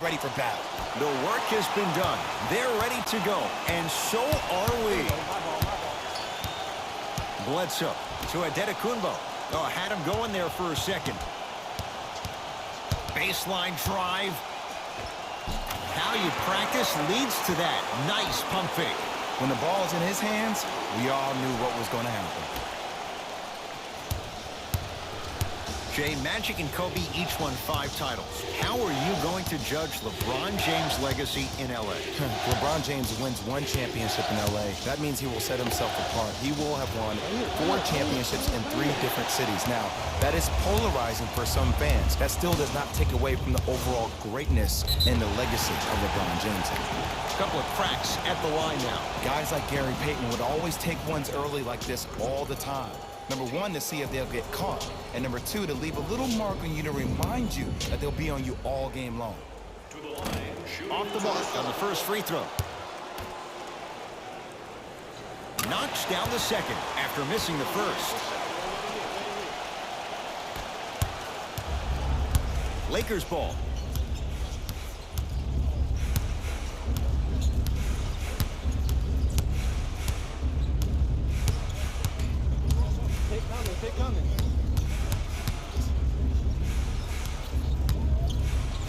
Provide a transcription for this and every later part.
ready for battle. The work has been done. They're ready to go, and so are we. Bledsoe to antetokoumpo. Oh, had him going there for a second. Baseline drive. How you practice leads to that. Nice pump fake. When the ball is in his hands, we all knew what was going to happen. Jay, Magic and Kobe each won 5 titles. How are you going to judge LeBron James' legacy in L.A.? LeBron James wins 1 championship in L.A. That means he will set himself apart. He will have won 4 championships in 3 different cities. Now, that is polarizing for some fans. That still does not take away from the overall greatness and the legacy of LeBron James. A couple of cracks at the line now. Guys like Gary Payton would always take ones early like this all the time. Number 1, to see if they'll get caught. And number 2, to leave a little mark on you to remind you that they'll be on you all game long. To the line, off the mark on the first free throw. Knocks down the second after missing the first. Lakers ball.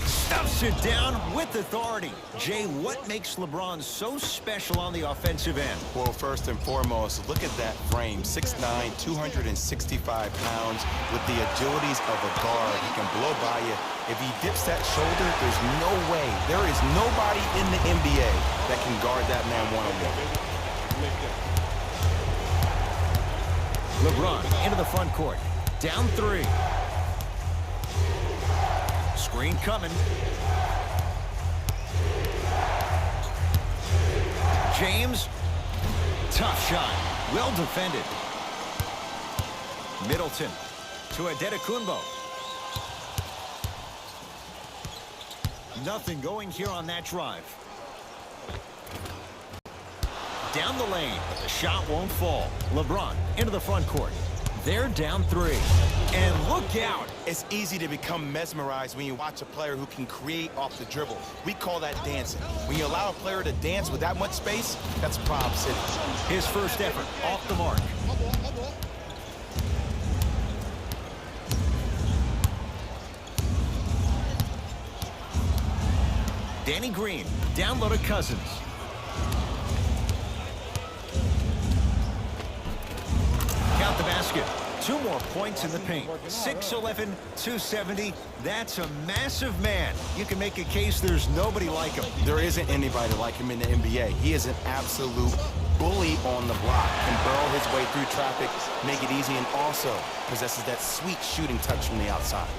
Stuffs it down with authority. Jay, what makes LeBron so special on the offensive end? Well, first and foremost, look at that frame. 6'9", 265 pounds with the agilities of a guard. He can blow by you. If he dips that shoulder, there's no way. There is nobody in the NBA that can guard that man one-on-one. LeBron into the front court. Down 3. Screen coming. James. Tough shot. Well defended. Middleton to antetokoumpo. Nothing going here on that drive. Down the lane, but the shot won't fall. LeBron into the front court. They're down 3. And look out. It's easy to become mesmerized when you watch a player who can create off the dribble. We call that dancing. When you allow a player to dance with that much space, that's Prob City. His first effort off the mark. Danny Green, down low to Cousins. Count the basket. 2 more points in the paint. 6'11", 270. That's a massive man. You can make a case there's nobody like him. There isn't anybody like him in the NBA. He is an absolute bully on the block. Can burrow his way through traffic, make it easy, and also possesses that sweet shooting touch from the outside.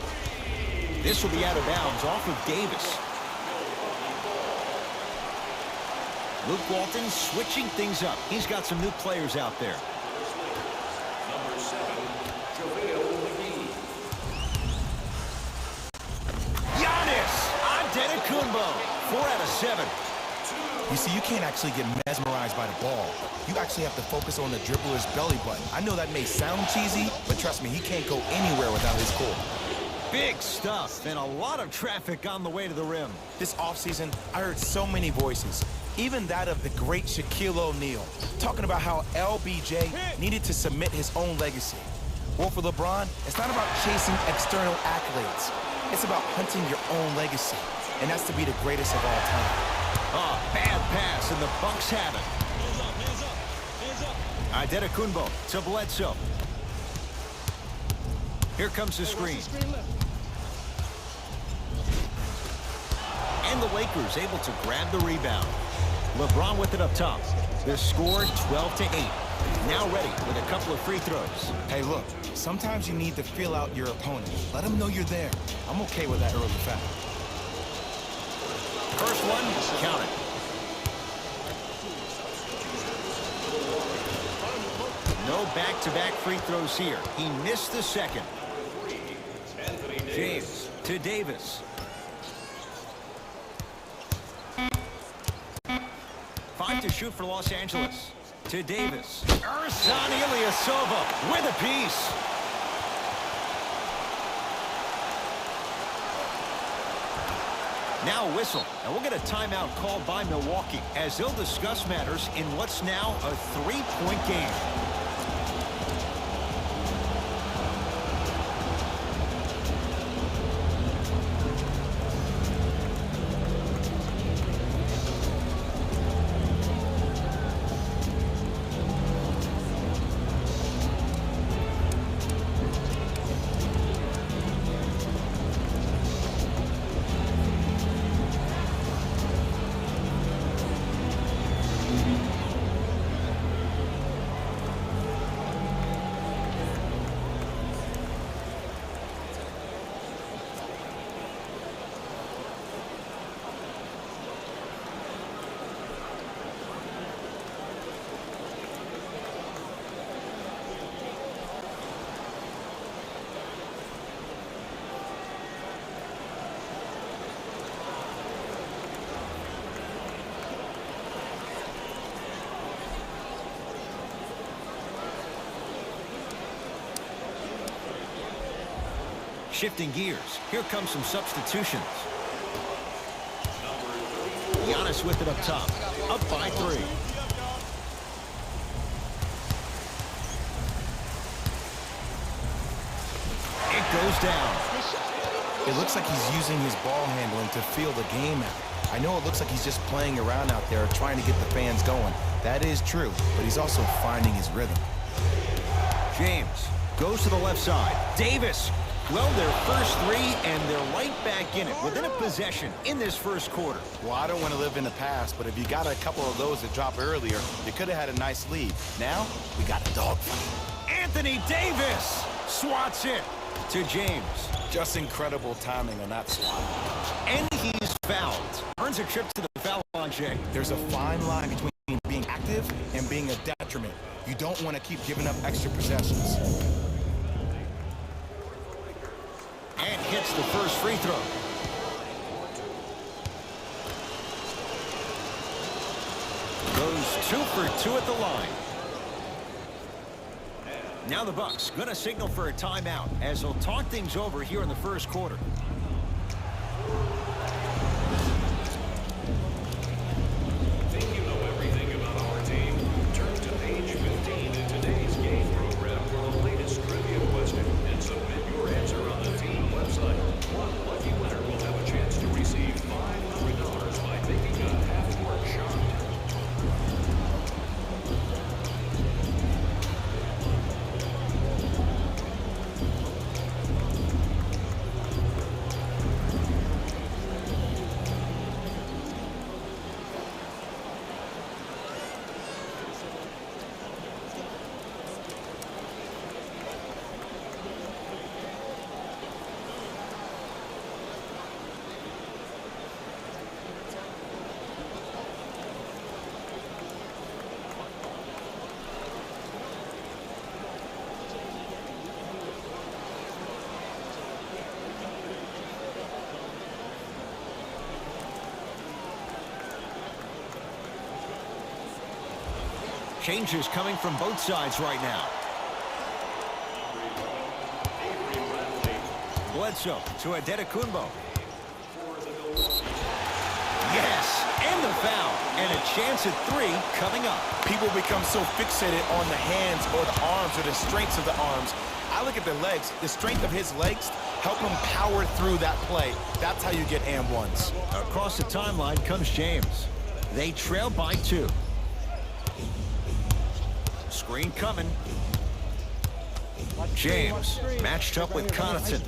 This will be out of bounds off of Davis. Luke Walton switching things up. He's got some new players out there. Giannis antetokoumpo. 4 out of 7. You see, you can't actually get mesmerized by the ball. You actually have to focus on the dribbler's belly button. I know that may sound cheesy, but trust me, he can't go anywhere without his core. Big stuff and a lot of traffic on the way to the rim. This offseason, I heard so many voices, even that of the great Shaquille O'Neal, talking about how LBJ needed to submit his own legacy. Well, for LeBron, it's not about chasing external accolades. It's about hunting your own legacy, and that's to be the greatest of all time. Oh, bad pass, and the Bucks have it. Antetokoumpo to Bledsoe. Here comes the screen. And the Lakers able to grab the rebound. LeBron with it up top. The score 12-8. Now ready with a couple of free throws. Hey, look, sometimes you need to feel out your opponent. Let them know you're there. I'm okay with that early foul. First one, count it. No back-to-back free throws here. He missed the second. James to Davis. Five to shoot for Los Angeles. To Davis. Ersan Ilyasova with a piece. Now a whistle, and we'll get a timeout called by Milwaukee as they'll discuss matters in what's now a 3-point game. Shifting gears, here comes some substitutions. Giannis with it up top, up by 3. It goes down. It looks like he's using his ball handling to feel the game out. I know it looks like he's just playing around out there trying to get the fans going. That is true, but he's also finding his rhythm. James goes to the left side. Davis. Well, their first 3, and they're right back in it within a possession in this first quarter. Well, I don't want to live in the past, but if you got a couple of those that dropped earlier, you could have had a nice lead. Now, we got a dogfight. Anthony Davis swats it to James. Just incredible timing on that swat. And he's fouled. Earns a trip to the foul line, Jay. There's a fine line between being active and being a detriment. You don't want to keep giving up extra possessions. And hits the first free throw. Goes 2 for 2 at the line. Now the Bucks going to signal for a timeout as they'll talk things over here in the first quarter. Think you know everything about our team? Turn to page 15 in today's game program for the latest trivia question and submit your answer on the team website. One lucky winner will have a chance to receive $500 by making a half-court shot. Changes coming from both sides right now. Bledsoe to antetokoumpo. Yes, and the foul. And a chance at 3 coming up. People become so fixated on the hands or the arms or the strengths of the arms. I look at the legs. The strength of his legs help him power through that play. That's how you get and ones. Across the timeline comes James. They trail by 2. Screen coming. James matched up with Connaughton.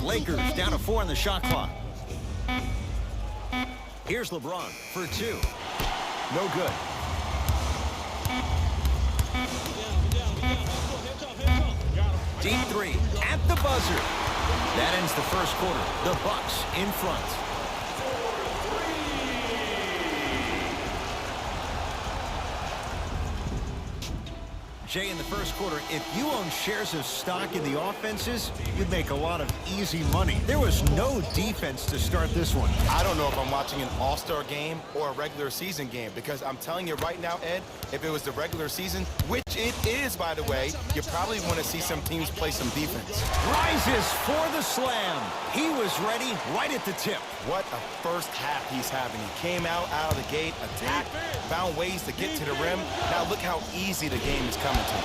Lakers down to 4 on the shot clock. Here's LeBron for 2. No good. Deep 3 at the buzzer. That ends the first quarter. The Bucks in front. Jay, in the first quarter, if you own shares of stock in the offenses, you'd make a lot of easy money. There was no defense to start this one. I don't know if I'm watching an all-star game or a regular season game, because I'm telling you right now, Ed, if it was the regular season, which it is, by the way, you probably want to see some teams play some defense. Rises for the slam. He was ready right at the tip. What a first half he's having. He came out of the gate, attacked, found ways to get to the rim. Now look how easy the game is coming to him.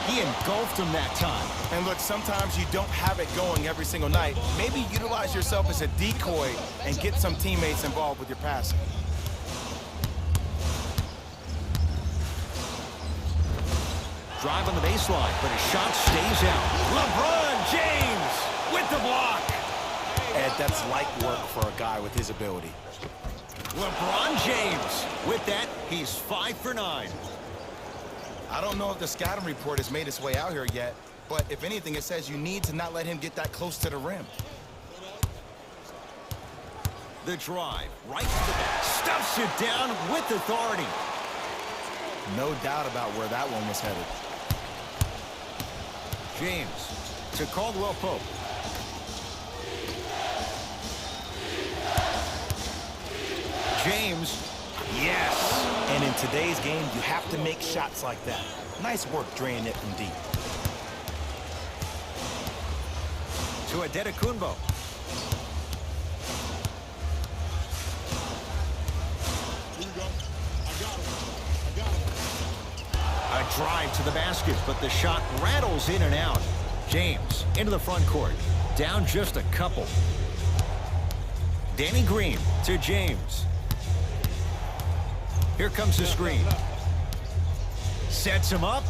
He engulfed him that time. And look, sometimes you don't have it going every single night. Maybe utilize yourself as a decoy and get some teammates involved with your passing. Drive on the baseline, but his shot stays out. LeBron James with the block. Ed, that's light work for a guy with his ability. LeBron James. With that, he's 5 for 9. I don't know if the scouting report has made its way out here yet, but if anything, it says you need to not let him get that close to the rim. The drive, right to the back, stuffs it down with authority. No doubt about where that one was headed. James to Caldwell Pope. James, yes. And in today's game, you have to make shots like that. Nice work draining it from deep. To antetokoumpo. A drive to the basket, but the shot rattles in and out. James into the front court. Down just a couple. Danny Green to James. Here comes the screen. Sets him up.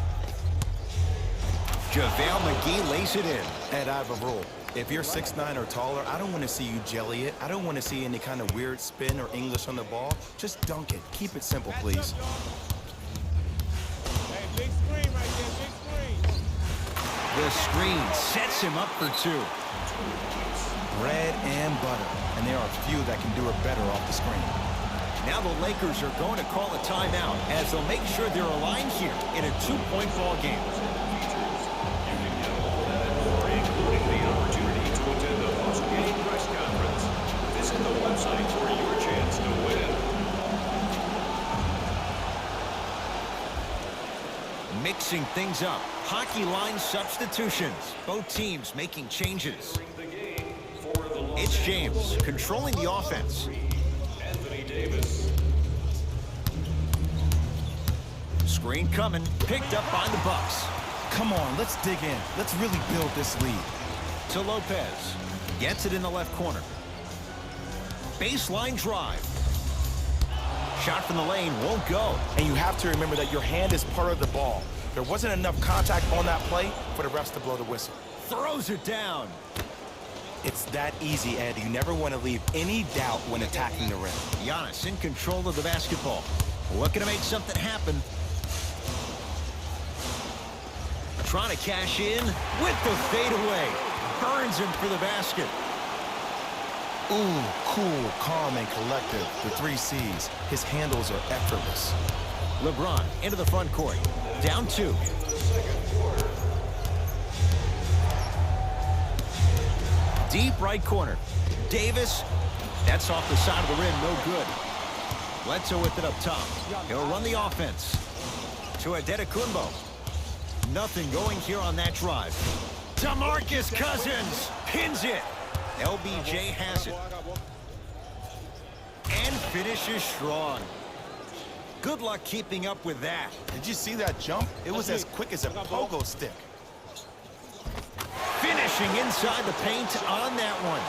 JaVale McGee lays it in. Ed, I have a rule. If you're 6'9" or taller, I don't want to see you jelly it. I don't want to see any kind of weird spin or English on the ball. Just dunk it. Keep it simple, please. Hey, big screen right there, big screen. The screen sets him up for 2. Bread and butter. And there are few that can do it better off the screen. Now the Lakers are going to call a timeout as they'll make sure they're aligned here in a 2-point ball game. You can get all that and more, including the opportunity to attend the post-game press conference. Visit the website for your chance to win. Mixing things up. Hockey line substitutions. Both teams making changes. It's James controlling the offense. Anthony Davis. Screen coming. Picked up by the Bucks. Come on, let's dig in. Let's really build this lead. To Lopez. Gets it in the left corner. Baseline drive. Shot from the lane won't go. And you have to remember that your hand is part of the ball. There wasn't enough contact on that play for the refs to blow the whistle. Throws it down. It's that easy, Ed. You never want to leave any doubt when attacking the rim. Giannis in control of the basketball. Looking to make something happen. Trying to cash in with the fadeaway. Burns him for the basket. Ooh, cool, calm, and collective. The 3 C's. His handles are effortless. LeBron into the front court. Down 2. Deep right corner. Davis. That's off the side of the rim. No good. Bledsoe with it up top. He'll run the offense. To antetokoumpo. Nothing going here on that drive. DeMarcus Cousins pins it. LBJ has it. And finishes strong. Good luck keeping up with that. Did you see that jump? It was as quick as a pogo stick. Finishing inside the paint on that one.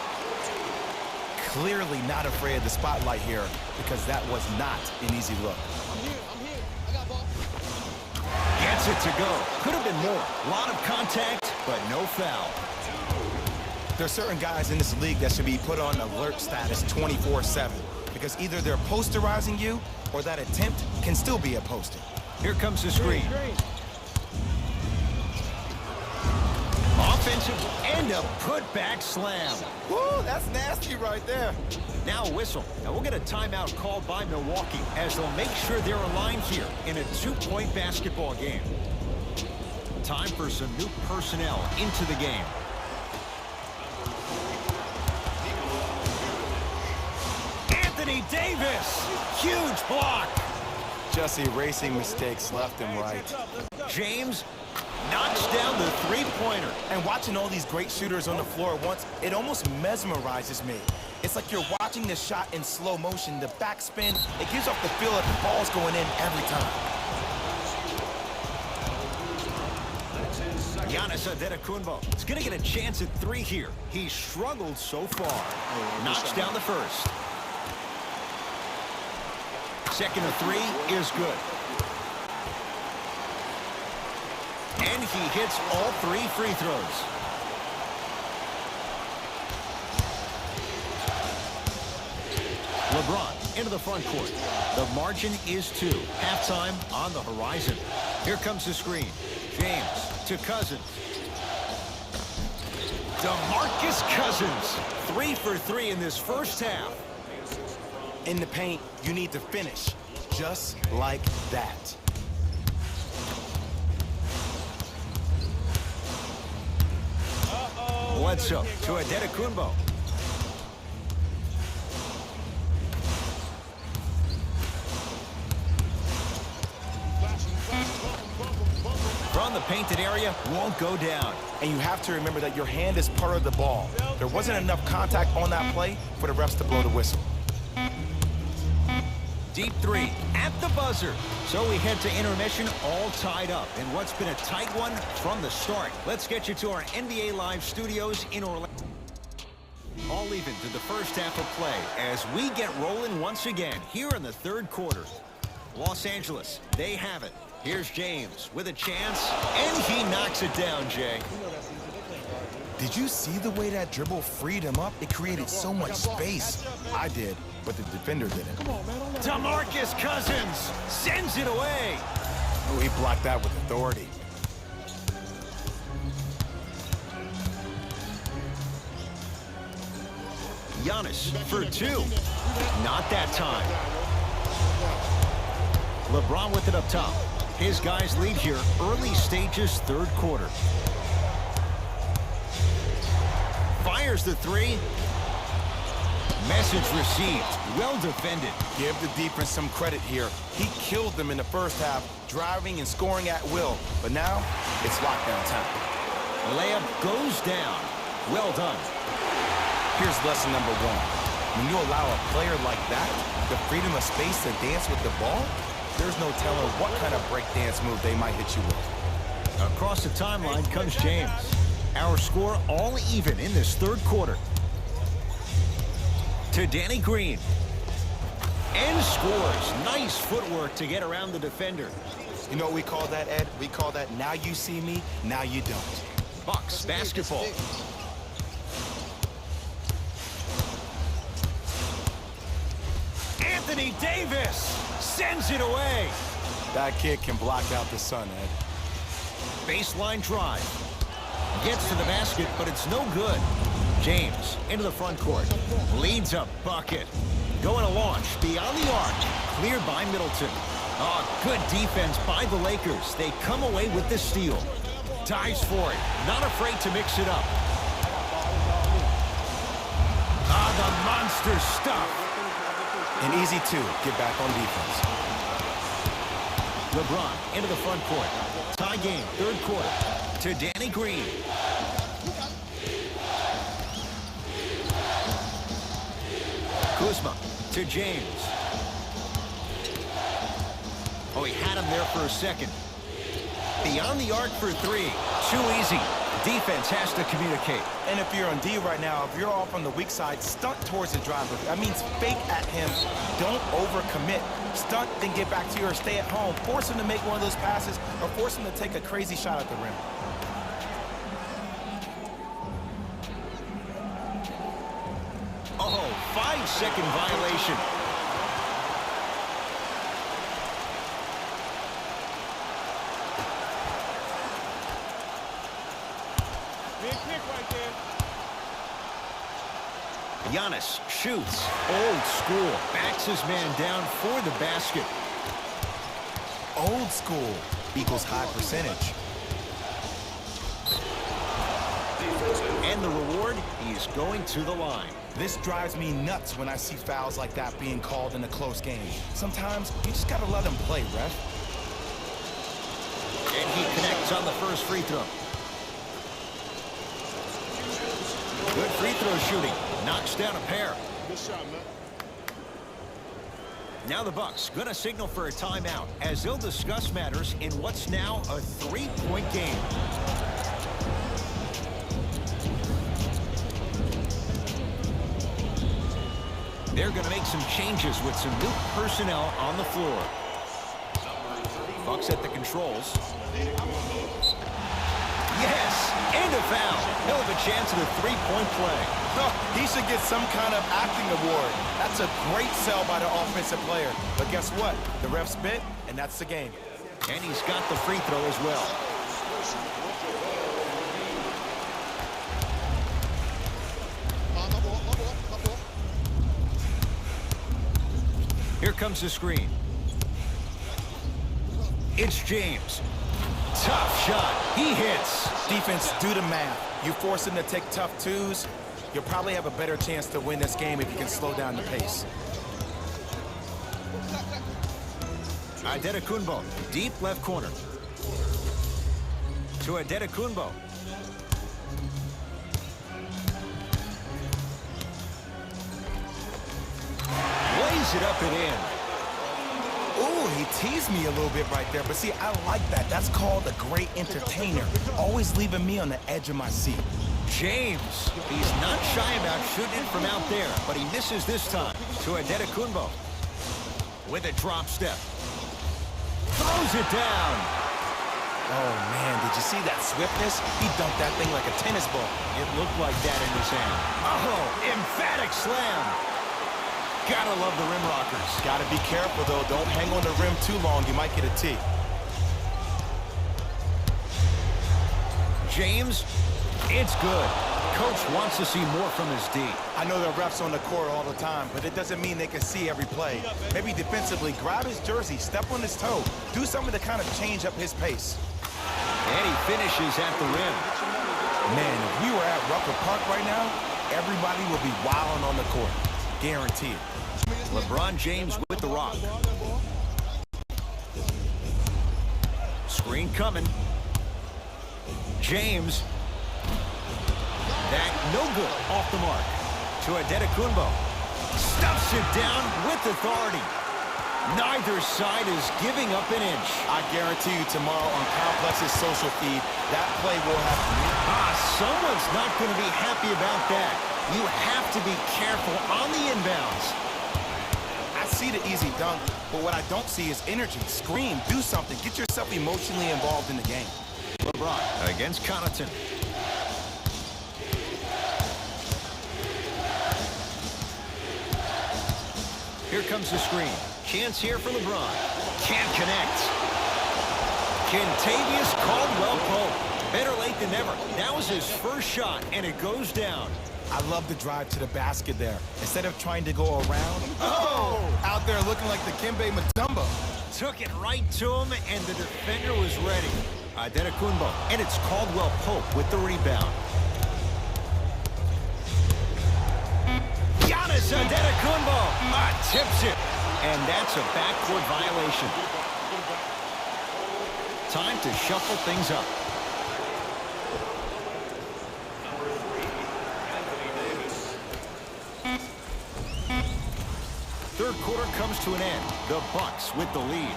Clearly not afraid of the spotlight here, because that was not an easy look. I'm here. I got ball. Gets it to go. Could have been more. A lot of contact, but no foul. There are certain guys in this league that should be put on alert status 24/7, because either they're posterizing you or that attempt can still be a poster. Here comes the screen. Offensive and a putback slam. Woo, that's nasty right there. Now a whistle. Now we'll get a timeout called by Milwaukee as they'll make sure they're aligned here in a 2-point basketball game. Time for some new personnel into the game. Anthony Davis, huge block. Just erasing mistakes left and right. James knocks down the three-pointer. And watching all these great shooters on the floor at once, it almost mesmerizes me. It's like you're watching the shot in slow motion, the backspin. It gives off the feel that the ball's going in every time. Giannis Antetokoumpo is going to get a chance at three here. He's struggled so far. Knocks down the first. Second of three is good. And he hits all three free throws. LeBron into the front court. The margin is 2. Halftime on the horizon. Here comes the screen. James to Cousins. DeMarcus Cousins. 3 for 3 in this first half. In the paint, you need to finish just like that. Bledsoe to Antetokoumpo. From the painted area, won't go down. And you have to remember that your hand is part of the ball. There wasn't enough contact on that play for the refs to blow the whistle. Deep three at the buzzer. So we head to intermission all tied up in what's been a tight one from the start. Let's get you to our NBA Live studios in Orlando. All even to the first half of play as we get rolling once again here in the third quarter. Los Angeles, they have it. Here's James with a chance, and he knocks it down, Jay. Did you see the way that dribble freed him up? It created so much space. I did, but the defender didn't. DeMarcus Cousins sends it away. Oh, he blocked that with authority. Giannis for 2. Not that time. LeBron with it up top. His guys lead here early stages third quarter. Fires the three. Message received. Well defended. Give the defense some credit here. He killed them in the first half, driving and scoring at will. But now, it's lockdown time. Layup goes down. Well done. Here's lesson number 1. When you allow a player like that the freedom of space to dance with the ball, there's no telling what kind of breakdance move they might hit you with. Across the timeline comes James. Our score all even in this third quarter. To Danny Green. And scores. Nice footwork to get around the defender. You know what we call that, Ed? We call that now you see me, now you don't. Bucks basketball. Anthony Davis sends it away. That kid can block out the sun, Ed. Baseline drive. Gets to the basket, but it's no good. James into the front court. Leads a bucket. Going to launch beyond the arc. Cleared by Middleton. Oh, good defense by the Lakers. They come away with the steal. Dives for it. Not afraid to mix it up. Ah, the monster stuff. And easy to get back on defense. LeBron into the front court. Tie game, third quarter. To Danny Green. Kuzma to James. Oh, he had him there for a second. Beyond the arc for 3. Too easy. Defense has to communicate. And if you're on D right now, if you're off on the weak side, stunt towards the driver. That means fake at him. Don't overcommit. Stunt, then get back to your stay at home. Force him to make one of those passes or force him to take a crazy shot at the rim. Oh, 5-second violation. Big pick right there. Giannis shoots. Old school. Backs his man down for the basket. Old school equals high percentage. And the reward, he's going to the line. This drives me nuts when I see fouls like that being called in a close game. Sometimes you just gotta let them play, ref. And he connects on the first free throw. Good free throw shooting. Knocks down a pair. Good shot, man. Now the Bucks gonna signal for a timeout as they'll discuss matters in what's now a 3-point game. They're gonna make some changes with some new personnel on the floor. Bucks at the controls. Yes, and a foul. He'll have a chance at a 3-point play. He should get some kind of acting award. That's a great sell by the offensive player. But guess what? The ref spit, and that's the game. And he's got the free throw as well. Here comes the screen. It's James. Tough shot. He hits. Defense, do the math. You force him to take tough twos, you'll probably have a better chance to win this game if you can slow down the pace. Antetokoumpo, deep left corner. To Antetokoumpo. Lays it up and in. Ooh, he teased me a little bit right there, but see, I like that. That's called a great entertainer. Always leaving me on the edge of my seat. James, he's not shy about shooting it from out there, but he misses this time. To Antetokoumpo. With a drop step. Throws it down. Oh, man, did you see that swiftness? He dunked that thing like a tennis ball. It looked like that in his hand. Oh, emphatic slam. Gotta love the rim rockers. Gotta be careful, though. Don't hang on the rim too long. You might get a tee. James, it's good. Coach wants to see more from his D. I know the refs on the court all the time, but it doesn't mean they can see every play. Maybe defensively, grab his jersey, step on his toe, do something to kind of change up his pace. And he finishes at the rim. Man, if we were at Rucker Park right now, everybody would be wilding on the court. Guaranteed. LeBron James with the rock. Screen coming. James. That no good. Off the mark. To Antetokoumpo. Stuffs it down with authority. Neither side is giving up an inch. I guarantee you tomorrow on Complex's social feed, that play will happen. Someone's not going to be happy about that. You have to be careful on the inbounds. I see the easy dunk, but what I don't see is energy. Scream, do something. Get yourself emotionally involved in the game. LeBron against Connaughton. Here comes the screen. Chance here for LeBron. Can't connect. Kentavious Caldwell-Pope. Better late than never. That was his first shot, and it goes down. I love the drive to the basket there. Instead of trying to go around, out there looking like the Kimbe Mutombo. Took it right to him, and the defender was ready. Antetokoumpo, and it's Caldwell-Pope with the rebound. Giannis Antetokoumpo tips it, and that's a backcourt violation. Time to shuffle things up. Third quarter comes to an end. The Bucks with the lead.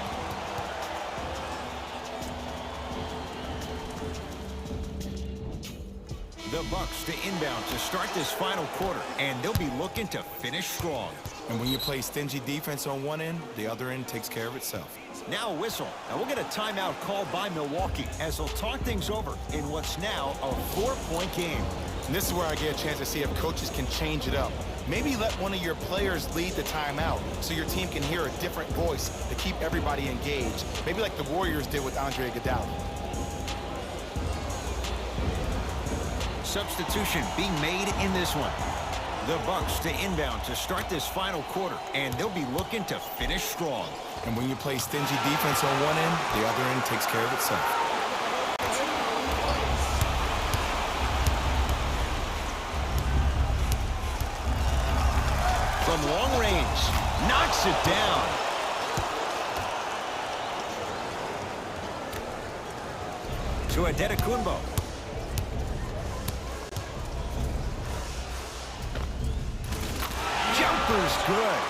The Bucks to inbound to start this final quarter, and they'll be looking to finish strong. And when you play stingy defense on one end, the other end takes care of itself. Now a whistle, and we'll get a timeout called by Milwaukee as they'll talk things over in what's now a 4-point game. And this is where I get a chance to see if coaches can change it up. Maybe let one of your players lead the timeout so your team can hear a different voice to keep everybody engaged. Maybe like the Warriors did with Andre Iguodala. Substitution being made in this one. The Bucks to inbound to start this final quarter, and they'll be looking to finish strong. And when you play stingy defense on one end, the other end takes care of itself. knocks it down. To Antetokoumpo. Jumper's good.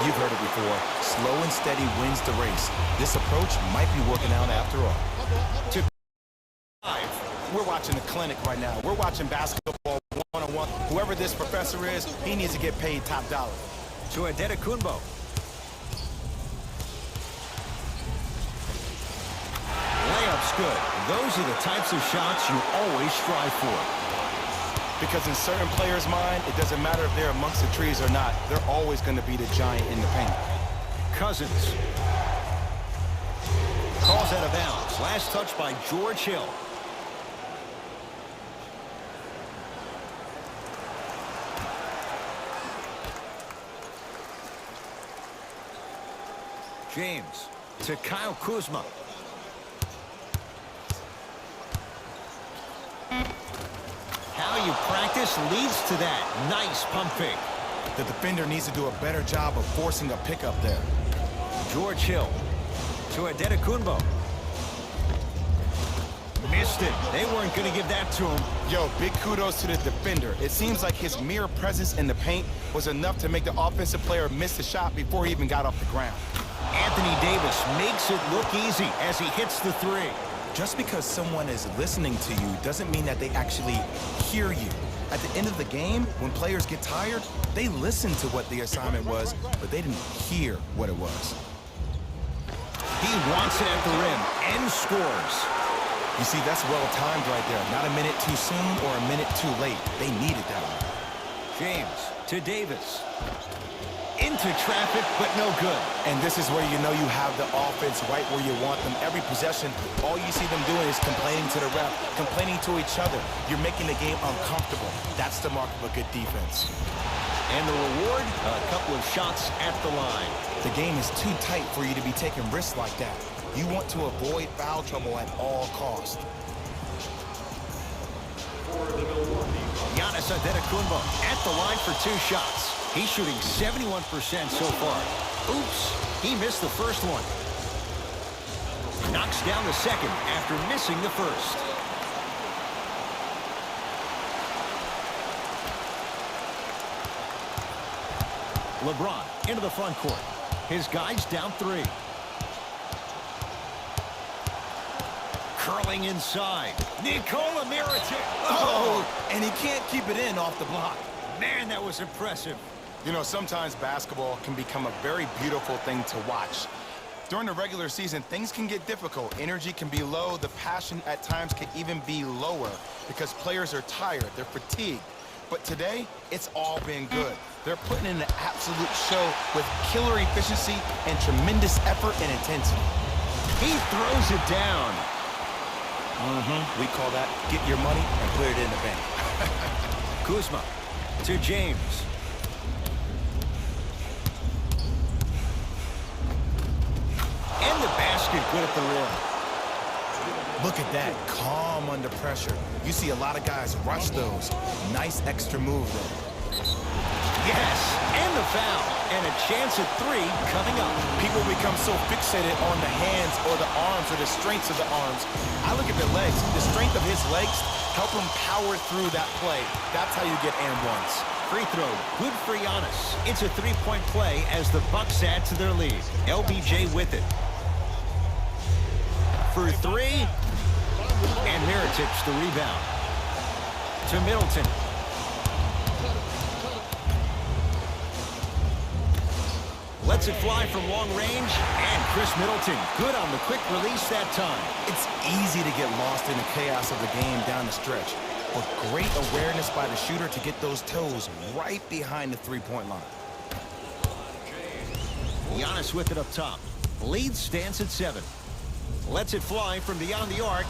You've heard it before. Slow and steady wins the race. This approach might be working out after all. To 5. We're watching a clinic right now. We're watching basketball one-on-one. Whoever this professor is, he needs to get paid top dollar. To Antetokoumpo. Layup's good. Those are the types of shots you always strive for. Because in certain players' mind, it doesn't matter if they're amongst the trees or not. They're always going to be the giant in the paint. Cousins. Calls out of bounds. Last touch by George Hill. James to Kyle Kuzma. How you practice leads to that. Nice pump fake. The defender needs to do a better job of forcing a pickup there. George Hill to Antetokoumpo. Missed it. They weren't going to give that to him. Yo, big kudos to the defender. It seems like his mere presence in the paint was enough to make the offensive player miss the shot before he even got off the ground. Anthony Davis makes it look easy as he hits the three. Just because someone is listening to you doesn't mean that they actually hear you. At the end of the game, when players get tired, they listen to what the assignment was, but they didn't hear what it was. He wants it at the rim and scores. You see, that's well-timed right there. Not a minute too soon or a minute too late. They needed that one. James to Davis. Into traffic, but no good. And this is where you know you have the offense right where you want them. Every possession, all you see them doing is complaining to the ref, complaining to each other. You're making the game uncomfortable. That's the mark of a good defense. And the reward, a couple of shots at the line. The game is too tight for you to be taking risks like that. You want to avoid foul trouble at all costs. Giannis Antetokoumpo at the line for 2 shots. He's shooting 71% so far. Oops, he missed the first one. Knocks down the second after missing the first. LeBron into the front court. His guys down 3. Curling inside. Nikola Mirotic. Oh, and he can't keep it in off the block. Man, that was impressive. You know, sometimes basketball can become a very beautiful thing to watch. During the regular season, things can get difficult. Energy can be low. The passion at times can even be lower because players are tired. They're fatigued. But today, it's all been good. They're putting in an absolute show with killer efficiency and tremendous effort and intensity. He throws it down. We call that get your money and put it in the bank. Kuzma to James. And the basket good at the rim. Look at that, calm under pressure. You see a lot of guys rush those. Nice extra move there. Yes, and the foul. And a chance at 3 coming up. People become so fixated on the hands or the arms or the strengths of the arms. I look at the legs. The strength of his legs help him power through that play. That's how you get and ones. Free throw, good for Giannis. It's a 3-point play as the Bucks add to their lead. LBJ with it. For 3. And Mirotic the rebound. To Middleton. Lets it fly from long range. And Chris Middleton, good on the quick release that time. It's easy to get lost in the chaos of the game down the stretch. But great awareness by the shooter to get those toes right behind the three-point line. Giannis with it up top. Lead stands at 7. Lets it fly from beyond the arc.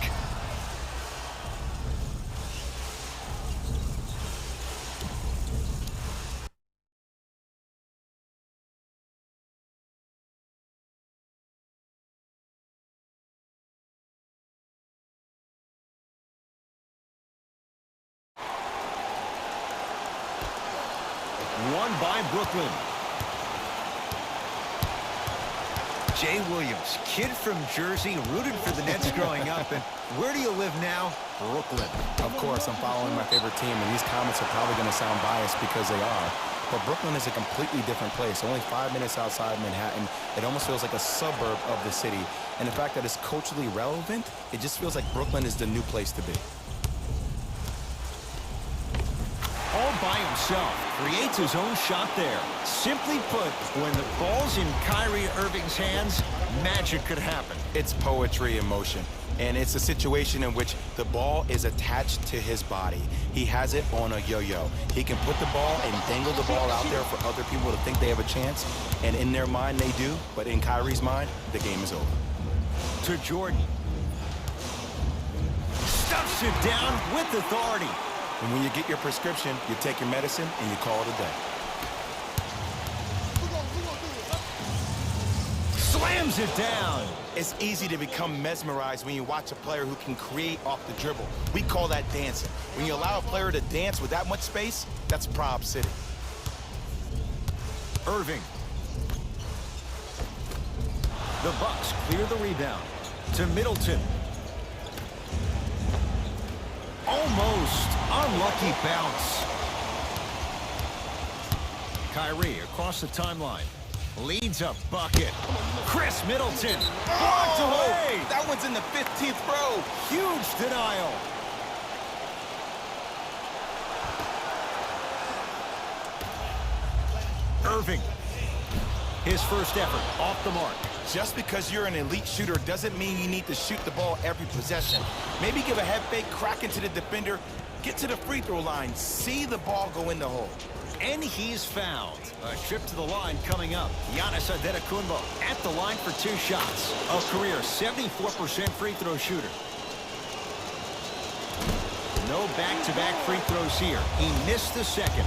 Won by Brooklyn. Jay Williams, kid from Jersey, rooted for the Nets growing up. And where do you live now? Brooklyn. Of course, I'm following my favorite team, and these comments are probably going to sound biased because they are. But Brooklyn is a completely different place. Only 5 minutes outside Manhattan. It almost feels like a suburb of the city. And the fact that it's culturally relevant, it just feels like Brooklyn is the new place to be. All by himself, creates his own shot there. Simply put, when the ball's in Kyrie Irving's hands, magic could happen. It's poetry in motion. And it's a situation in which the ball is attached to his body. He has it on a yo-yo. He can put the ball and dangle the ball out there for other people to think they have a chance. And in their mind, they do. But in Kyrie's mind, the game is over. To Jordan. Stuffs it down with authority. And when you get your prescription, you take your medicine and you call it a day. Slams it down. It's easy to become mesmerized when you watch a player who can create off the dribble. We call that dancing. When you allow a player to dance with that much space, that's Prob City. Irving. The Bucks clear the rebound. To Middleton. Almost. Unlucky bounce. Kyrie across the timeline. Leads a bucket. Chris Middleton. Blocked away. That one's in the 15th row. Huge denial. Irving. His first effort off the mark. Just because you're an elite shooter doesn't mean you need to shoot the ball every possession. Maybe give a head fake, crack into the defender, get to the free throw line, see the ball go in the hole. And he's fouled. A trip to the line coming up. Giannis Antetokoumpo at the line for 2 shots. A career 74% free throw shooter. No back-to-back free throws here. He missed the second.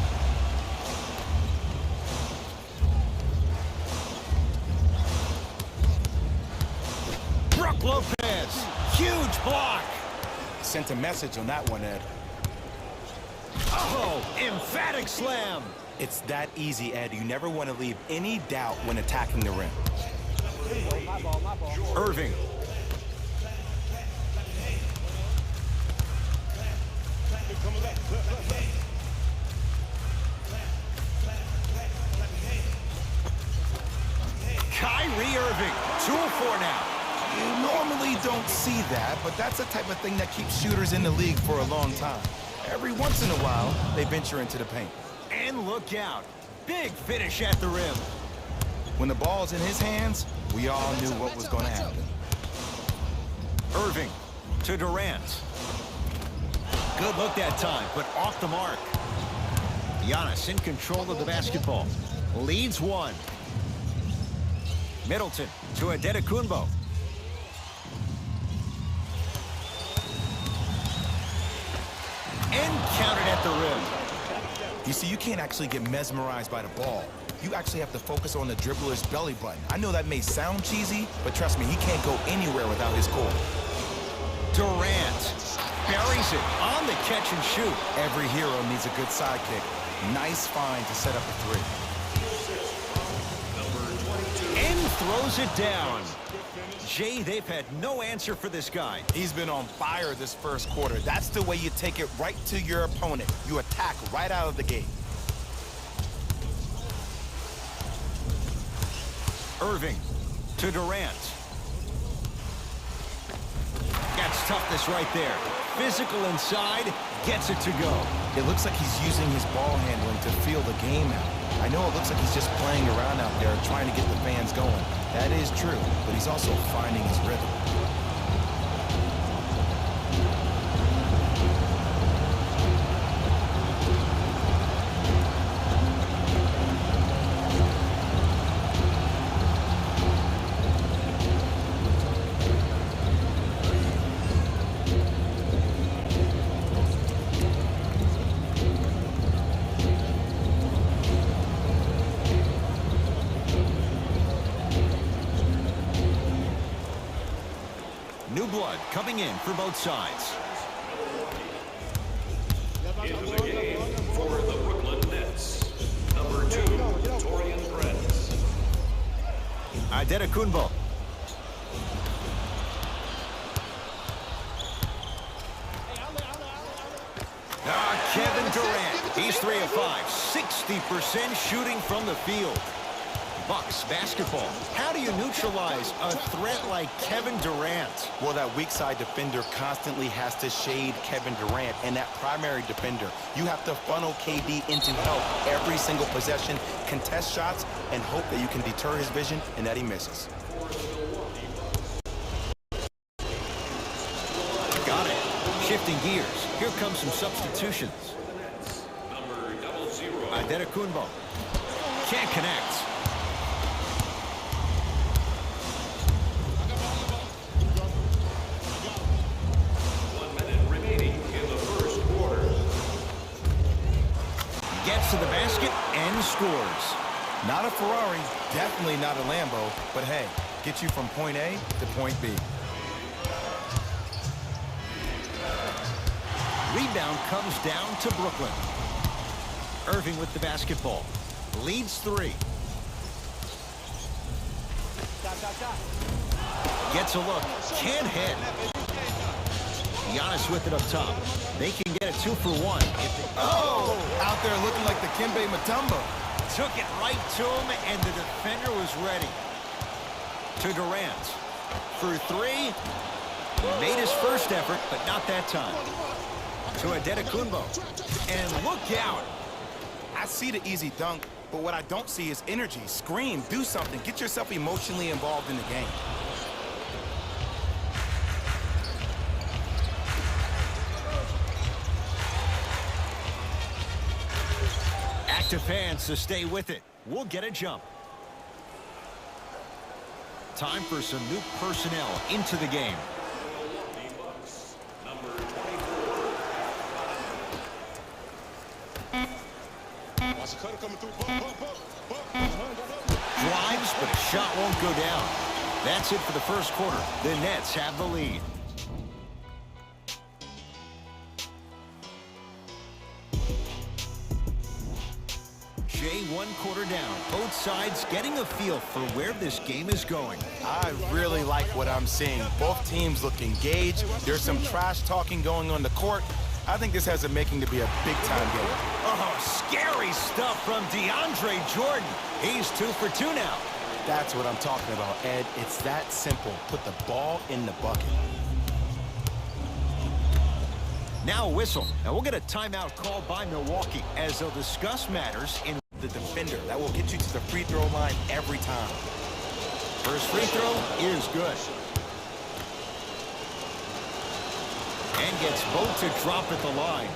Brook Lopez. Huge block. Sent a message on that one, Ed. Oh, emphatic slam. It's that easy, Ed. You never want to leave any doubt when attacking the rim. Irving. Kyrie Irving, 2 of 4 now. You normally don't see that, but that's the type of thing that keeps shooters in the league for a long time. Every once in a while, they venture into the paint. And look out. Big finish at the rim. When the ball's in his hands, we all knew what was going to happen. Irving to Durant. Good look that time, but off the mark. Giannis in control of the basketball. Leads 1. Middleton to Antetokoumpo. And counted at the rim. You see, you can't actually get mesmerized by the ball. You actually have to focus on the dribbler's belly button. I know that may sound cheesy, but trust me, he can't go anywhere without his core. Durant buries it on the catch and shoot. Every hero needs a good sidekick. Nice find to set up a 3. And throws it down. Jay, they've had no answer for this guy. He's been on fire this first quarter. That's the way you take it right to your opponent. You attack right out of the gate. Irving to Durant. Gets toughness right there. Physical inside, gets it to go. It looks like he's using his ball handling to feel the game out. I know it looks like he's just playing around out there trying to get the fans going. That is true, but he's also finding his rhythm. New blood coming in for both sides. Into the game for the Brooklyn Nets, number 2, Torian Prince. Antetokoumpo Kevin Durant, he's 3 of 5, 60% shooting from the field. Bucks basketball. How do you neutralize a threat like Kevin Durant? Well, that weak side defender constantly has to shade Kevin Durant, and that primary defender, you have to funnel KD into help every single possession, contest shots, and hope that you can deter his vision and that he misses. Got it. Shifting gears. Here comes some substitutions. Antetokoumpo. Can't connect. Gets to the basket and scores. Not a Ferrari, definitely not a Lambo, but hey, get you from point A to point B. Rebound comes down to Brooklyn. Irving with the basketball. Leads 3. Gets a look. Can't hit. Giannis with it up top. They can get a 2 for 1. Oh, out there looking like the Kimbe Mutombo. Took it right to him, and the defender was ready. To Durant. For 3. Made his first effort, but not that time. To Antetokoumpo. And look out. I see the easy dunk, but what I don't see is energy. Scream, do something. Get yourself emotionally involved in the game. Active fans to stay with it. We'll get a jump. Time for some new personnel into the game. Drives, but a shot won't go down. That's it for the first quarter. The Nets have the lead. Jay, 1 quarter down. Both sides getting a feel for where this game is going. I really like what I'm seeing. Both teams look engaged. There's some trash talking going on the court. I think this has a making to be a big-time game. Oh, scary stuff from DeAndre Jordan. He's 2 for 2 now. That's what I'm talking about, Ed. It's that simple. Put the ball in the bucket. Now a whistle. Now we'll get a timeout called by Milwaukee as they'll discuss matters in The defender that will get you to the free throw line every time. first free throw is good. And gets both to drop at the line.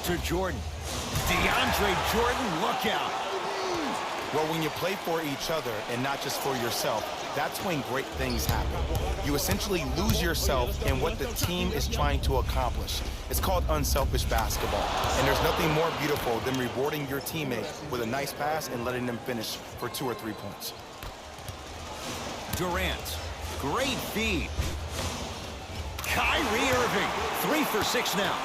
To Jordan. DeAndre Jordan, look out. Well, when you play for each other and not just for yourself, that's when great things happen. You essentially lose yourself in what the team is trying to accomplish. It's called unselfish basketball. And there's nothing more beautiful than rewarding your teammate with a nice pass and letting them finish for 2 or 3 points. Durant. Great feed. Kyrie Irving. 3 for 6 now.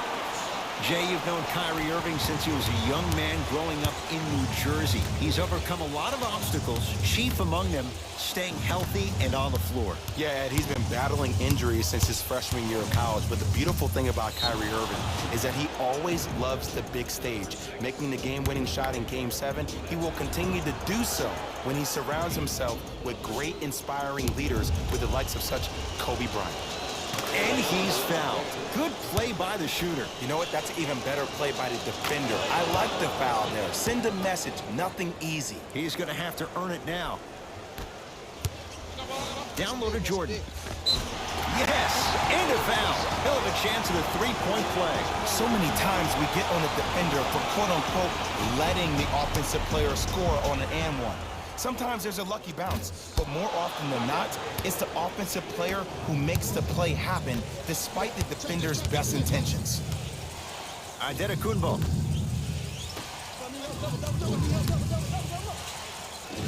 Jay, you've known Kyrie Irving since he was a young man growing up in New Jersey. He's overcome a lot of obstacles, chief among them staying healthy and on the floor. Yeah, Ed, he's been battling injuries since his freshman year of college, but the beautiful thing about Kyrie Irving is that he always loves the big stage. Making the game-winning shot in Game 7, he will continue to do so when he surrounds himself with great, inspiring leaders with the likes of such Kobe Bryant. And he's fouled. Good play by the shooter. You know what? That's an even better play by the defender. I like the foul there. Send a message. Nothing easy. He's going to have to earn it now. Down low to Jordan. Yes, and a foul. He'll have a chance at a 3-point play. So many times we get on the defender for quote-unquote letting the offensive player score on an and one. Sometimes there's a lucky bounce, but more often than not, it's the offensive player who makes the play happen despite the defender's best intentions. Antetokoumpo.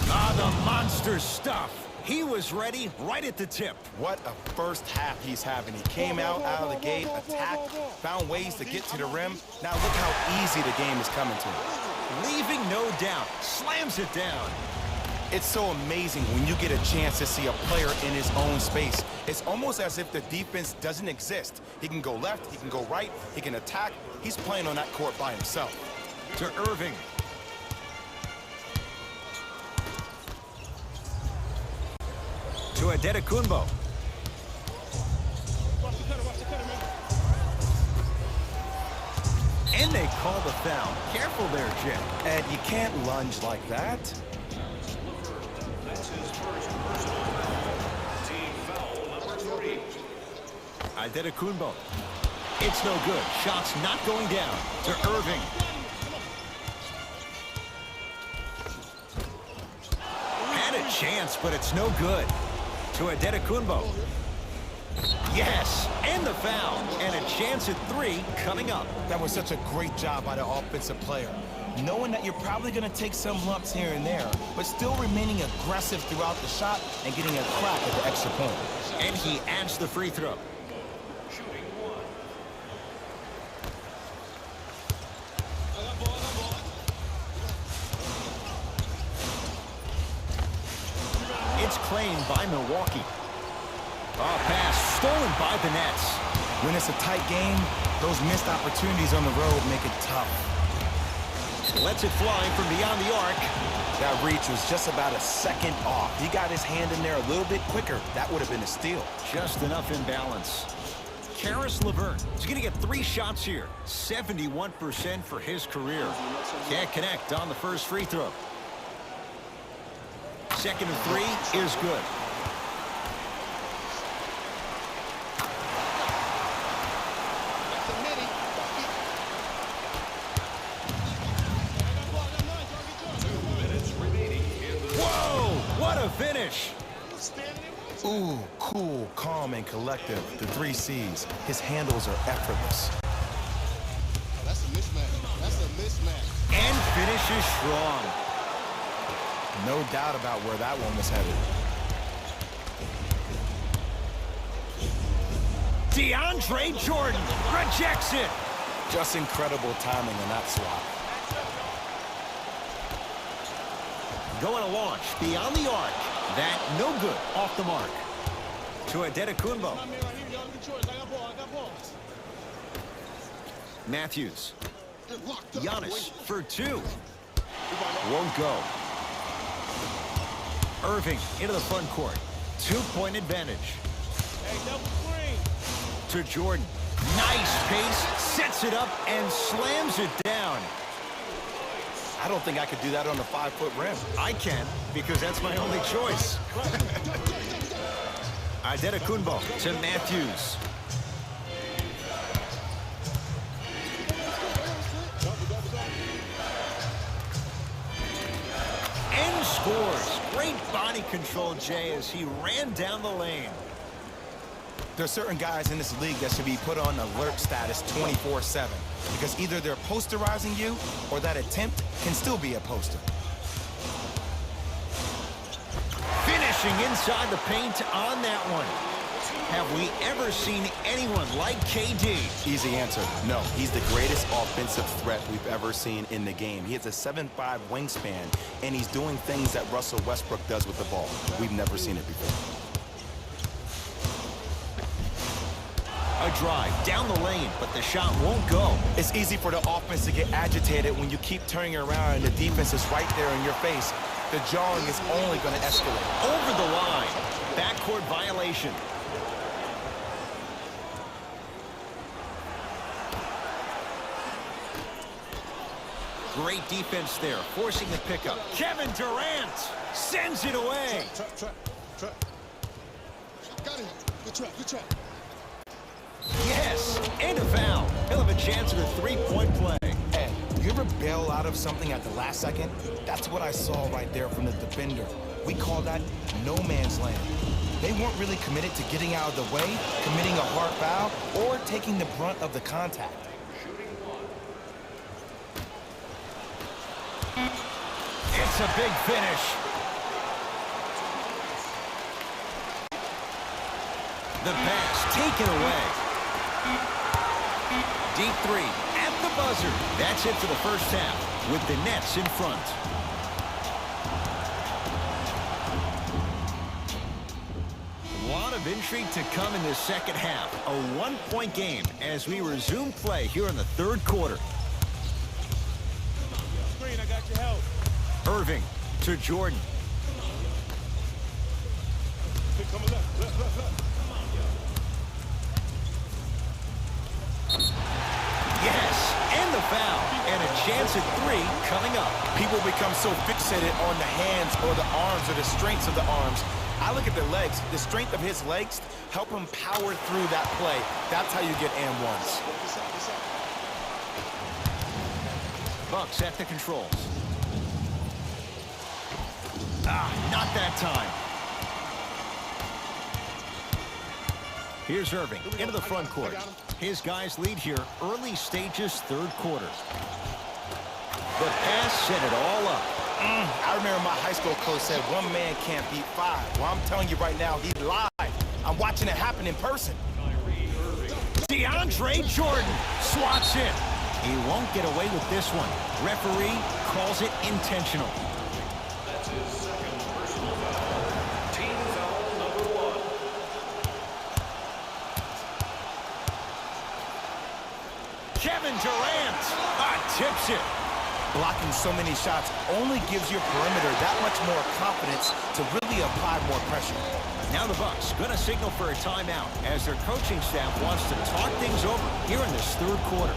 Ah, the monster stuff. He was ready right at the tip. What a first half he's having. He came out of the gate, attacked, found ways to get to the rim. Now look how easy the game is coming to him. leaving no doubt. Slams it down. It's so amazing when you get a chance to see a player in his own space. It's almost as if the defense doesn't exist. He can go left, he can go right, he can attack. He's playing on that court by himself. To Irving. To Antetokoumpo. Watch the cutter, man. And they call the foul. Careful there, Jim. And you can't lunge like that. That's his first personal foul. Team foul number 3. Antetokoumpo. It's no good. Shots not going down. To Irving. Had a chance, but it's no good. To Antetokoumpo. Yes, and the foul. And a chance at 3 coming up. That was such a great job by the offensive player. Knowing that you're probably going to take some lumps here and there, but still remaining aggressive throughout the shot and getting a crack at the extra point. And he adds the free throw. Shooting 1. It's claimed by Milwaukee. Pass stolen by the Nets. When it's a tight game, those missed opportunities on the road make it tough. Lets it fly from beyond the arc. That reach was just about a second off. He got his hand in there a little bit quicker. That would have been a steal. Just enough imbalance. Karis LeVert is going to get 3 shots here. 71% for his career. Can't connect on the first free throw. Second and 3 is good. What a finish. Ooh, cool, calm, and collective. The 3 C's. His handles are effortless. That's a mismatch. That's a mismatch. And finishes strong. No doubt about where that one was headed. DeAndre Jordan rejects it. Just incredible timing on that swap. Going to launch beyond the arc. That no good off the mark. To Antetokoumpo. Matthews. Giannis for 2. Won't go. Irving into the front court. 2-point advantage. Hey, double screen. To Jordan. Nice pace. Sets it up and slams it down. I don't think I could do that on a 5-foot rim. I can, because that's my only choice. Antetokoumpo to Matthews. And scores. Great body control, Jay, as he ran down the lane. There's certain guys in this league that should be put on alert status 24/7 because either they're posterizing you or that attempt can still be a poster. Finishing inside the paint on that one. Have we ever seen anyone like KD? Easy answer. No, he's the greatest offensive threat we've ever seen in the game. He has a 7'5" wingspan, and he's doing things that Russell Westbrook does with the ball. We've never seen it before. A drive down the lane, but the shot won't go. It's easy for the offense to get agitated when you keep turning around and the defense is right there in your face. The jawing is only going to escalate. Over the line. Backcourt violation. Great defense there, forcing the pickup. Kevin Durant sends it away. Trap. Got him. Good trap. Yes, and a foul. He'll have a chance at a 3-point play. Hey, you ever bail out of something at the last second? That's what I saw right there from the defender. We call that no man's land. They weren't really committed to getting out of the way, committing a hard foul, or taking the brunt of the contact. It's a big finish. The pass taken away. Deep 3 at the buzzer. That's it for the first half. with the Nets in front. A lot of intrigue to come in this second half. A one-point game as we resume play here in the third quarter. Screen, I got your help. Irving to Jordan. Pick coming left, left. Yes, and the foul. And a chance at three coming up. People become so fixated on the hands or the arms or the strengths of the arms. I look at the legs. The strength of his legs help him power through that play. That's how you get and ones. Bucks at the controls. Not that time. Here's Irving into the front court. His guys lead here, early stages, third quarter. The pass set it all up. I remember my high school coach said one man can't beat five. Well, I'm telling you right now, he lied. I'm watching it happen in person. DeAndre Jordan swats in. He won't get away with this one. Referee calls it intentional. That's his second personal foul. Team foul number 1. Kevin Durant tips it. Blocking so many shots only gives your perimeter that much more confidence to really apply more pressure. Now the Bucks going to signal for a timeout as their coaching staff wants to talk things over here in this third quarter.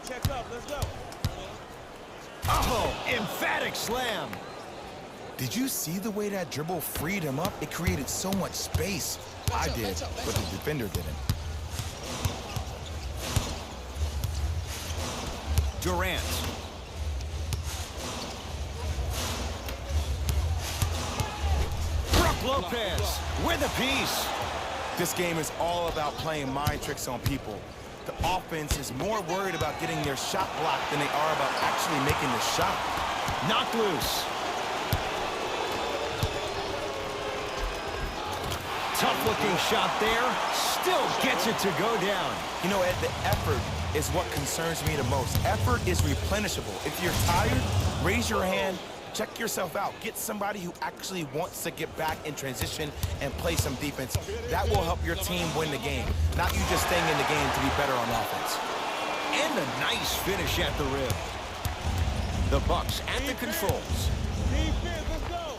Check up, let's go. Oh, emphatic slam. Did you see the way that dribble freed him up? It created so much space. I did, but the defender didn't. Durant. Brook Lopez with a piece. This game is all about playing mind tricks on people. The offense is more worried about getting their shot blocked than they are about actually making the shot. Knocked loose. Tough-looking shot there. Still gets it to go down. You know, Ed, the effort is what concerns me the most. Effort is replenishable. If you're tired, raise your hand, check yourself out. Get somebody who actually wants to get back in transition and play some defense. That will help your team win the game, not you just staying in the game to be better on offense. And a nice finish at the rim. The Bucks at the controls. Defense, let's go.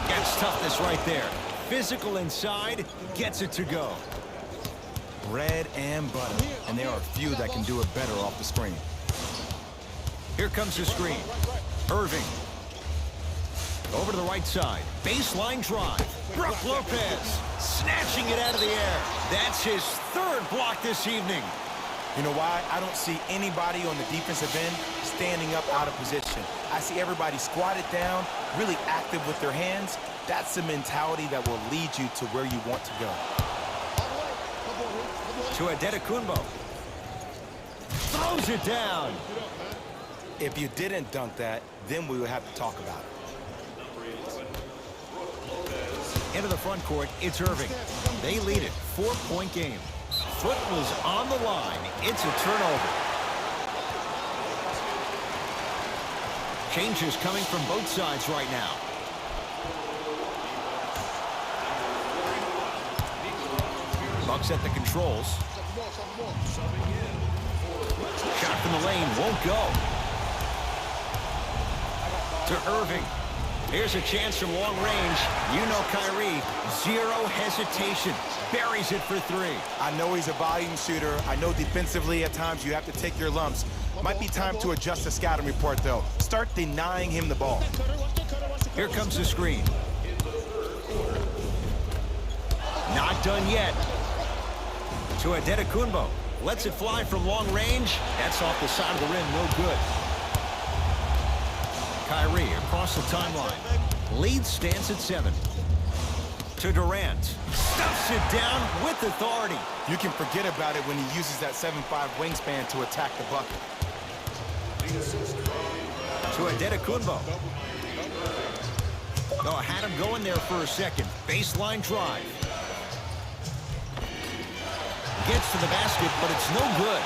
Gets toughness right there. Physical inside, gets it to go. Bread and butter, and there are few that can do it better off the screen. Here comes the screen. Irving. Over to the right side. Baseline drive. Brook Lopez snatching it out of the air. That's his third block this evening. You know why? I don't see anybody on the defensive end standing up out of position. I see everybody squatted down, really active with their hands. That's the mentality that will lead you to where you want to go. To antetokoumpo. Throws it down. If you didn't dunk that, then we would have to talk about it. Into the front court, it's Irving. They lead it. 4-point game. Foot was on the line. It's a turnover. Changes coming from both sides right now. Bucks at the controls. Shot from the lane won't go. To Irving. Here's a chance from long range. You know Kyrie, zero hesitation. Buries it for three. I know he's a volume shooter. I know defensively at times you have to take your lumps. Might be time to adjust the scouting report, though. Start denying him the ball. Here comes the screen. Not done yet. To Antetokoumpo. Lets it fly from long range. That's off the side of the rim. No good. Kyrie across the timeline. Lead stands at 7. To Durant. Stuffs it down with authority. You can forget about it when he uses that 7'5" wingspan to attack the bucket. To Antetokoumpo. Oh, I had him going there for a second. Baseline drive. Gets to the basket, but it's no good.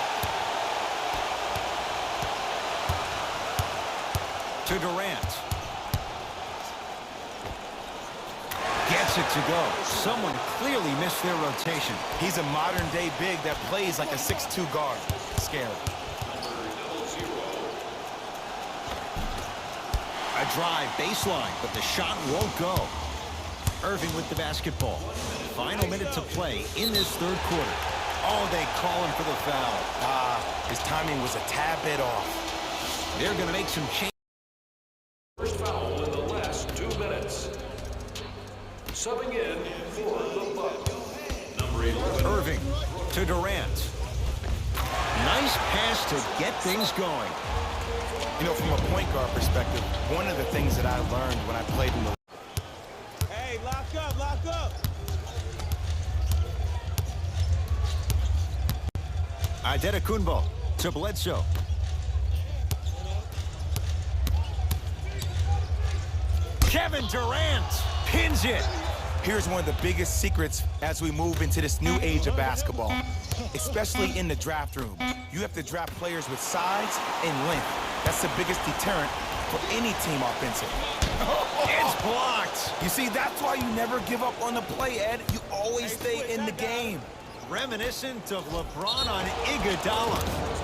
To Durant. Gets it to go. Someone clearly missed their rotation. He's a modern-day big that plays like a 6'2" guard. Scary. A drive baseline, but the shot won't go. Irving with the basketball. Final minute to play in this third quarter. Oh, they call him for the foul. His timing was a tad bit off. They're going to make some changes. First foul in the last 2 minutes. Subbing in for the Bucks. Number 11. Irving to Durant. Nice pass to get things going. You know, from a point guard perspective, one of the things that I learned when I played in the... Hey, lock up, lock up. Antetokoumpo to Bledsoe. Kevin Durant pins it. Here's one of the biggest secrets as we move into this new age of basketball, especially in the draft room. You have to draft players with size and length. That's the biggest deterrent for any team offensive. It's blocked. You see, that's why you never give up on the play, Ed. You always stay in the game. Reminiscent of LeBron on Iguodala.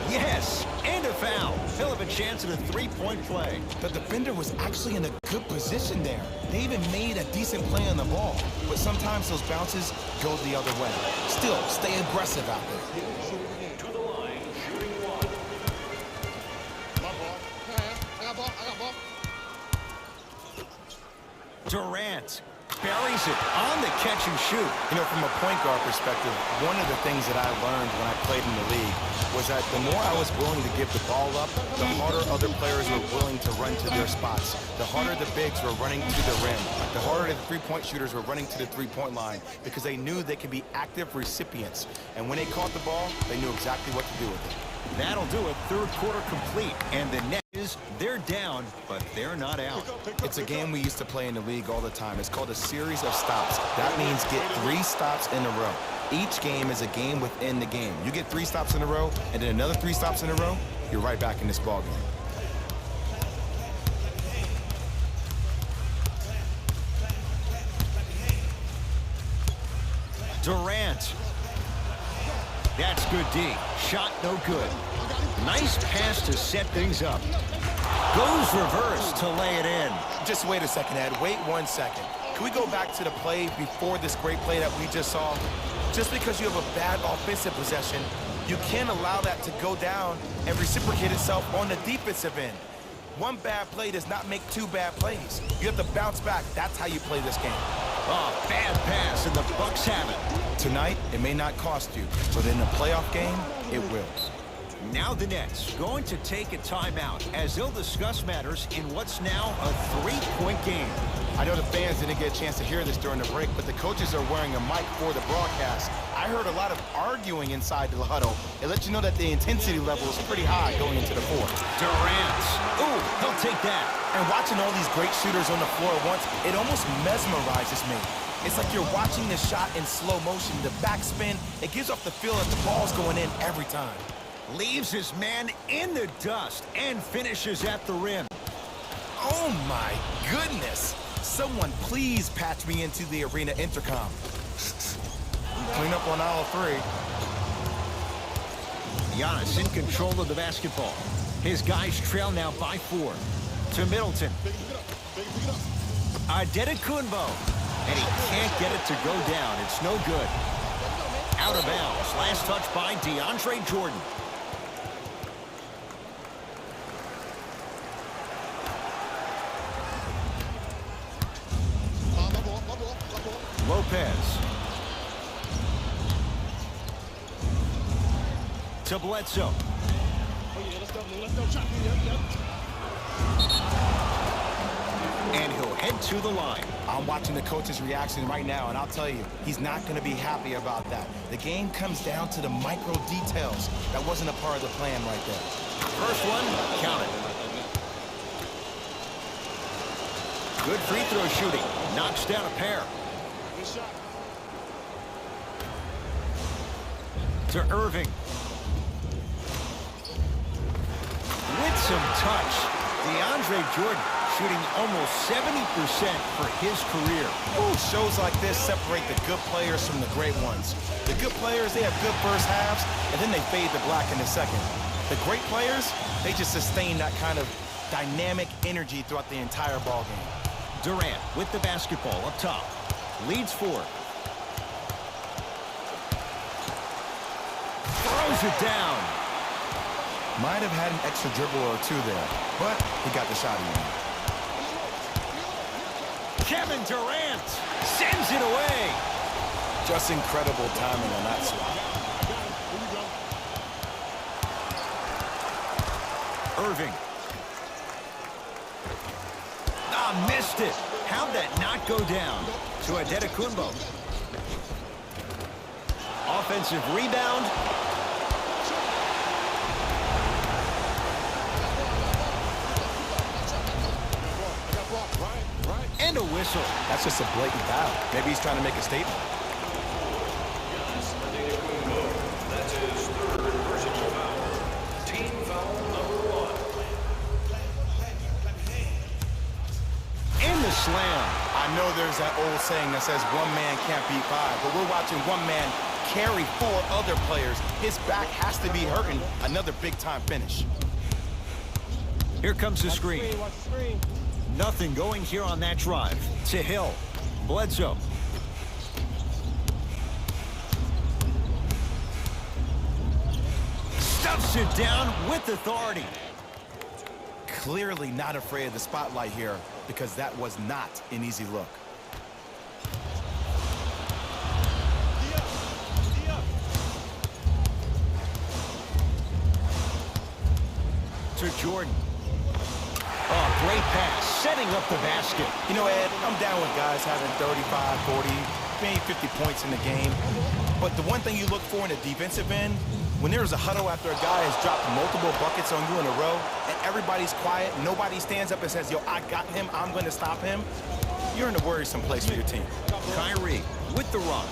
Yes, and a foul. He'll have a chance at a three-point play. The defender was actually in a good position there. They even made a decent play on the ball. But sometimes those bounces go the other way. Still, stay aggressive out there. To the line, shooting 1. My ball. I got ball. I got ball. Durant buries it on the catch and shoot. You know, from a point guard perspective, one of the things that I learned when I played in the league was that the more I was willing to give the ball up, the harder other players were willing to run to their spots. The harder the bigs were running to the rim. The harder the three-point shooters were running to the three-point line because they knew they could be active recipients. And when they caught the ball, they knew exactly what to do with it. That'll do it. Third quarter complete. And the net is they're down, but they're not out. It's a game we used to play in the league all the time. It's called a series of stops. That means get 3 stops in a row. Each game is a game within the game. You get 3 stops in a row, and then another 3 stops in a row, you're right back in this ball game. Durant. That's good D. Shot no good. Nice pass to set things up. Goes reverse to lay it in. Just wait a second, Ed. Wait 1 second. Can we go back to the play before this great play that we just saw? Just because you have a bad offensive possession, you can't allow that to go down and reciprocate itself on the defensive end. 1 bad play does not make 2 bad plays. You have to bounce back. That's how you play this game. Oh, bad pass, and the Bucks have it. Tonight, it may not cost you, but in a playoff game, it will. Now the Nets going to take a timeout as they'll discuss matters in what's now a 3-point game. I know the fans didn't get a chance to hear this during the break, but the coaches are wearing a mic for the broadcast. I heard a lot of arguing inside the huddle. It lets you know that the intensity level is pretty high going into the fourth. Durant. Ooh, he'll take that. And watching all these great shooters on the floor at once, it almost mesmerizes me. It's like you're watching the shot in slow motion. The backspin, it gives off the feel that the ball's going in every time. Leaves his man in the dust and finishes at the rim. Oh my goodness. Someone please patch me into the arena intercom. Clean up on aisle 3. Giannis in control of the basketball. His guys trail now by 4. To Middleton. Pick it up. Pick it up. Antetokoumpo. And he can't get it to go down. It's no good. Out of bounds. Last touch by DeAndre Jordan. Lopez. To Bledsoe. And he'll head to the line. I'm watching the coach's reaction right now, and I'll tell you, he's not going to be happy about that. The game comes down to the micro details. That wasn't a part of the plan right there. First one, count it. Good free throw shooting. Knocks down a pair. To Irving. With some touch. DeAndre Jordan shooting almost 70% for his career. Ooh, shows like this separate the good players from the great ones. The good players, they have good first halves, and then they fade to black in the second. The great players, they just sustain that kind of dynamic energy throughout the entire ball game. Durant with the basketball up top. Leads forward. Throws it down. Might have had an extra dribble or two there, but he got the shot in. Kevin Durant sends it away. Just incredible timing on that swat. Irving. Missed it. How'd that not go down? To Antetokoumpo. Offensive rebound. And a whistle. That's just a blatant foul. Maybe he's trying to make a statement. Giannis Antetokoumpo. That's his third personal foul. Team foul number 1. In the slam. I know there's that old saying that says one man can't beat five, but we're watching one man carry 4 other players. His back has to be hurting. Another big-time finish. Here comes the screen. Watch the screen. Nothing going here on that drive. To Hill. Bledsoe. Stuffs it down with authority. Clearly not afraid of the spotlight here because that was not an easy look. To Jordan. Oh, great pass. Setting up the basket. You know, Ed, I'm down with guys having 35, 40, maybe 50 points in the game. But the one thing you look for in a defensive end, when there's a huddle after a guy has dropped multiple buckets on you in a row, and everybody's quiet, nobody stands up and says, yo, I got him, I'm going to stop him, you're in a worrisome place for your team. Kyrie with the rock.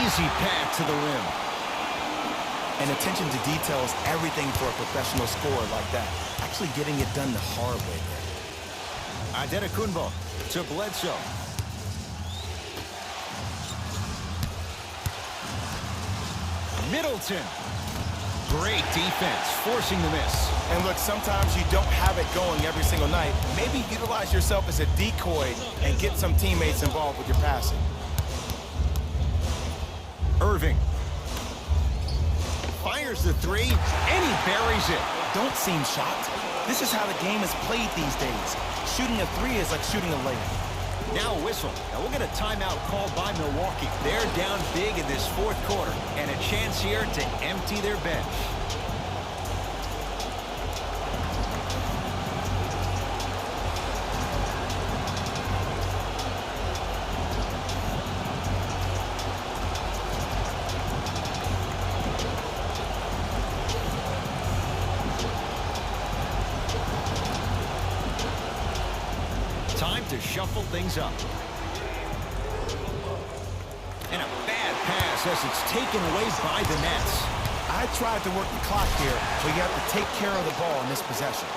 Easy path to the rim. And attention to detail is everything for a professional scorer like that. Actually getting it done the hard way there. Antetokoumpo to Bledsoe. Middleton. Great defense, forcing the miss. And look, sometimes you don't have it going every single night. Maybe utilize yourself as a decoy and get some teammates involved with your passing. Irving. Fires the three, and he buries it. Don't seem shocked. This is how the game is played these days. Shooting a three is like shooting a layup. Now a whistle. Now we'll get a timeout called by Milwaukee. They're down big in this fourth quarter, and a chance here to empty their bench. Time to shuffle things up. And a bad pass as it's taken away by the Nets. I tried to work the clock here, but you have to take care of the ball in this possession.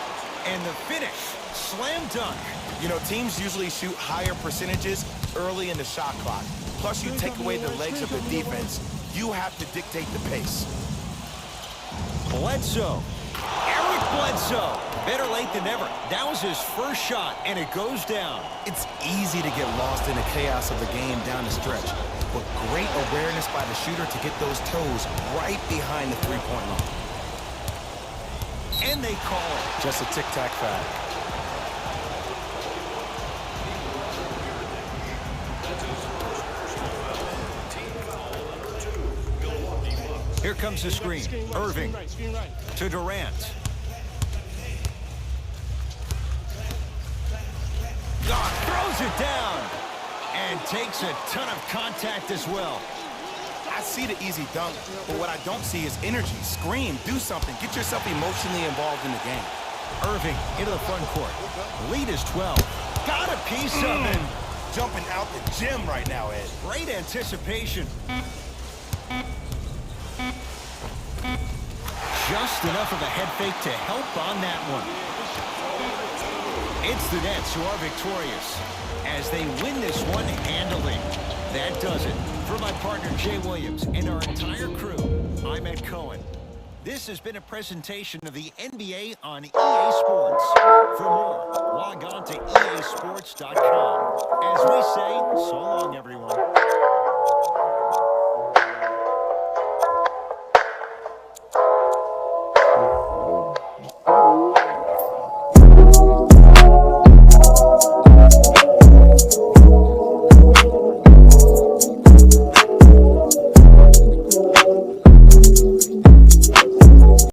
And the finish, slam dunk. You know, teams usually shoot higher percentages early in the shot clock. Plus, you take away the legs of the defense. You have to dictate the pace. Bledsoe. Eric Bledsoe. Better late than never. That was his first shot, and it goes down. It's easy to get lost in the chaos of the game down the stretch, but great awareness by the shooter to get those toes right behind the three-point line. And they call it. Just a tic-tac foul. Here comes the screen. Irving Screen right. to Durant. God throws it down and takes a ton of contact as well. I see the easy dunk, but what I don't see is energy. Scream, do something. Get yourself emotionally involved in the game. Irving into the front court. Lead is 12. Got a piece of it. Jumping out the gym right now, Ed. Great anticipation. Just enough of a head fake to help on that one. It's the Nets who are victorious as they win this one handily. That does it. For my partner, Jay Williams, and our entire crew, I'm Ed Cohen. This has been a presentation of the NBA on EA Sports. For more, log on to easports.com. As we say, so long, everyone.